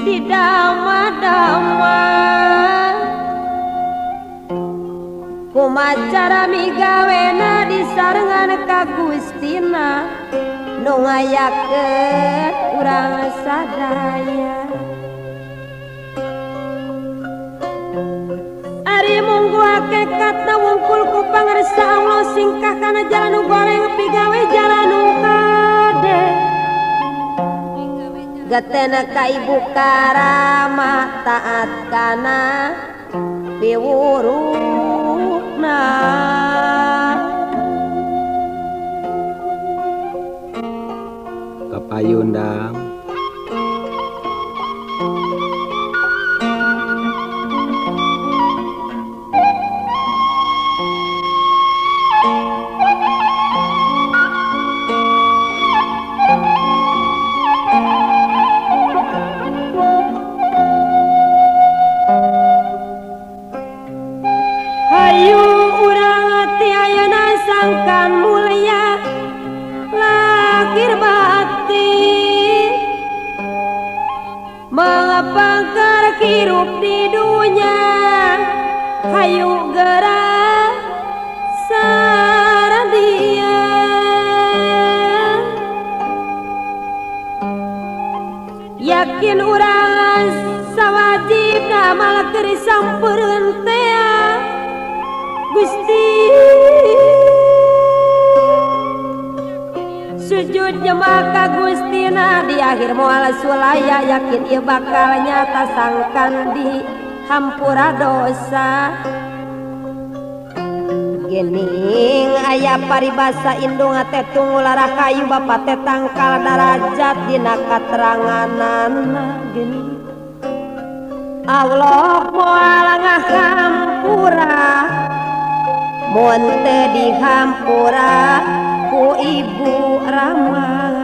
didama-dama kumacara migawena disarengan ka Gustina nu ngayakeun urang sadaya ari munggu hakikatna wungkul ku pangarsa Allah singkah kana jalan nu goreng pigawe jalan nu kade gatena ka ibu karama taat kana piwuruna kapayundang mengapakah hirup di dunia hayu gerak saradia yakin urang sawajib amal keur sampeureunt teh Gusti sujud jemaah ka Gustina di akhir moal sulaya yakin ieu bakal nyata sangkan di hampura dosa gening aya paribasa indung teh tungulara kayu bapa teh tangkal darajat dina kateranganana gening Allah moal ngahampura mun teu dihampura ku Ibu Rama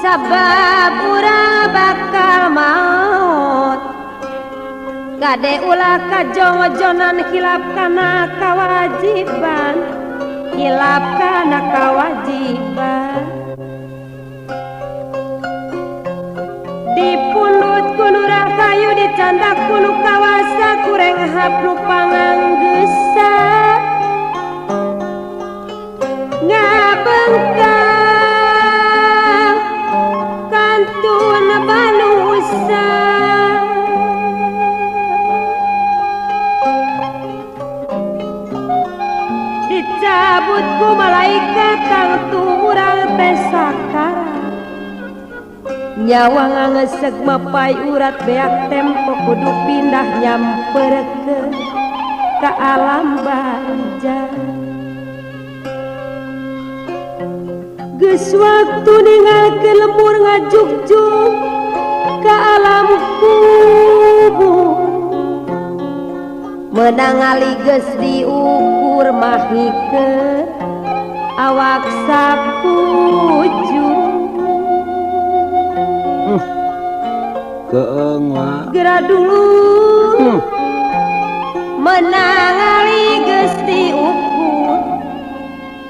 sabab urang bakal maut kade ulah kajojonan hilap kana kawajiban hilap kana kawajiban dipundut kunu kayu dicandak kunu kawasa kureng hapnu panganggesa ngabengka banusa dicabut ku malaikat kang turang teh sakara nyawa ngangeseg mapai urat beak tempo kudu pindah nyamperkeun ka alam barja geus waktu ninggalkeun lembur ngajuk-juk ka alam kubur meunang ali geus diukur mahikeun awak sapuju keung mah geura dulu meunang ali geus diukur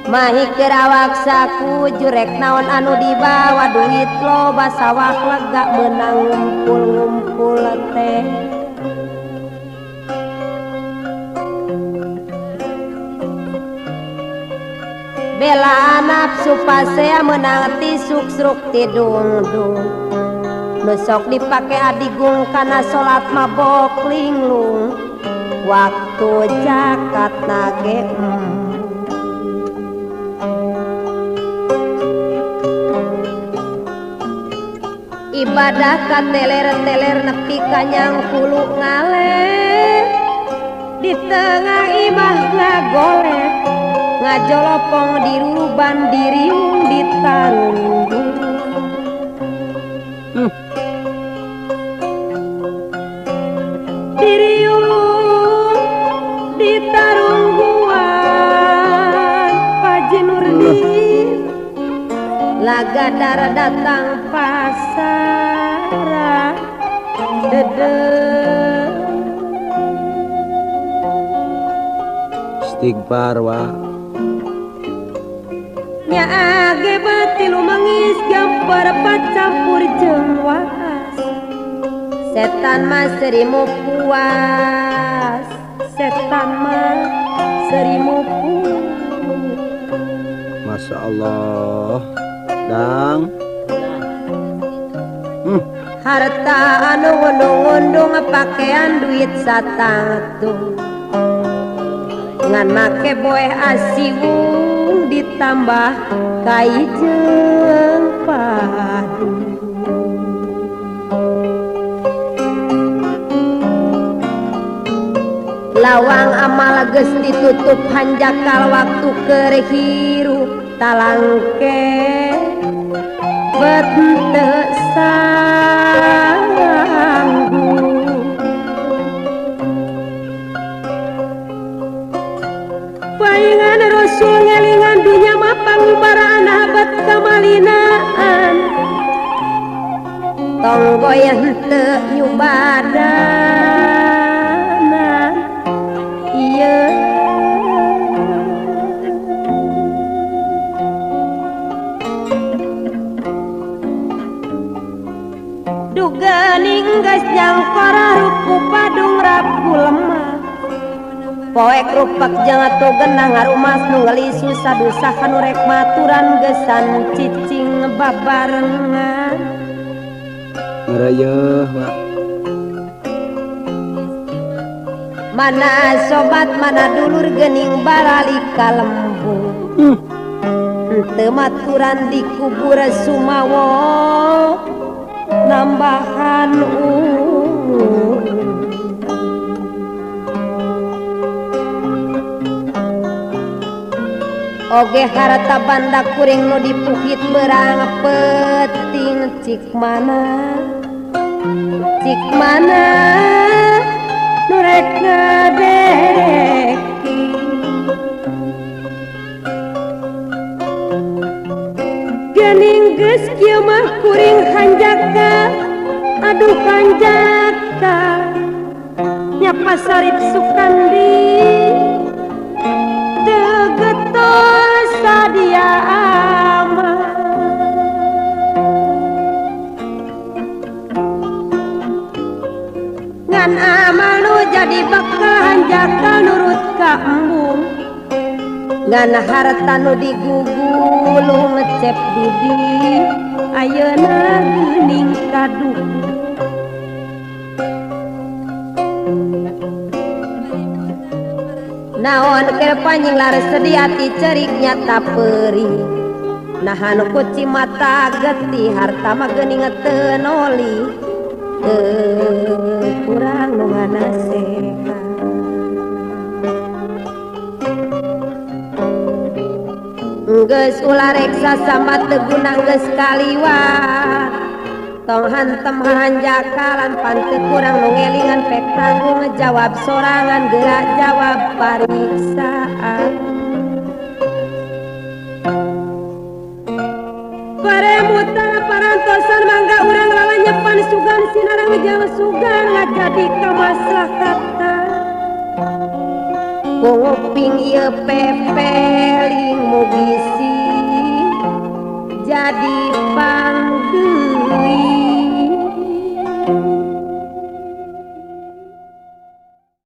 mahikeun awak sapuju rek naon anu dibawa duit loba sawah lega meunang ngumpul-ngumpul teh bela nafsu pasea meunang tisuk-sruk tidung-dung nu sok dipake adigung kana salat mabok linglung waktu jakat nage ibadah ka teler-teler nepi ka nyangkulu ngaler di tengah imah ngagol ngajolopong di ruban diriung ditarunggung diriung ditarungguan Paji Nurdin laga darah datang pasar dede istighfar wa nya age batilu mangis gambar pacampur jeung waas setan mah serimu puas setan mah serimu puas Masya Allah dang harta anu ngundung-ngundung pakaian duit satangtung ngan make boeh asiwung ditambah kai jeung padu lawang amal geus ditutup hanjakal waktu keur hirup talangke bet teu sanggup paingan Rasul ngelingan dunya mah pangubaraan abad kamalinaan tong goyang teu nyubadanan ieu dugening geus jangkora rupu padung rapu lemah poek rupak jeung atuh genah ngarumas nu ngelisu sadusaha nu rek maturan gesan cicing babarengan ngerayeuh wa mana sobat mana dulur geuning balalika lembung teu maturan dikubur sumawo nambahan oge harta banda kuring nu dipukit berang peting cik mana nu rek ngadeki geuning geus kieu mah kuring hanjaka aduh hanjaka nya pasarip sukandi teu getol sadia aman ngan amal nu jadi bakal hanjaka nurut ka embung ngan harta nu digugulu ngecep budi ayeuna geuning kaduh naon keur panjing lares sedia ti cerik nyata perih nahan kuci mata getih harta mah geuning teu noli kurang nu nganasehat geus ulah reksa sama teu guna geus kaliwat tong hantem hanjakalan panteu kurang nu ngelingan pek tanggung ngejawab sorangan gerak jawab pariksaan paremutan parantosan mangga urang lawan nyepan sugan sinarang ngejawab sugan ngajadi kamaslahatan nguping ieu pepeling mugisi jadi panggeui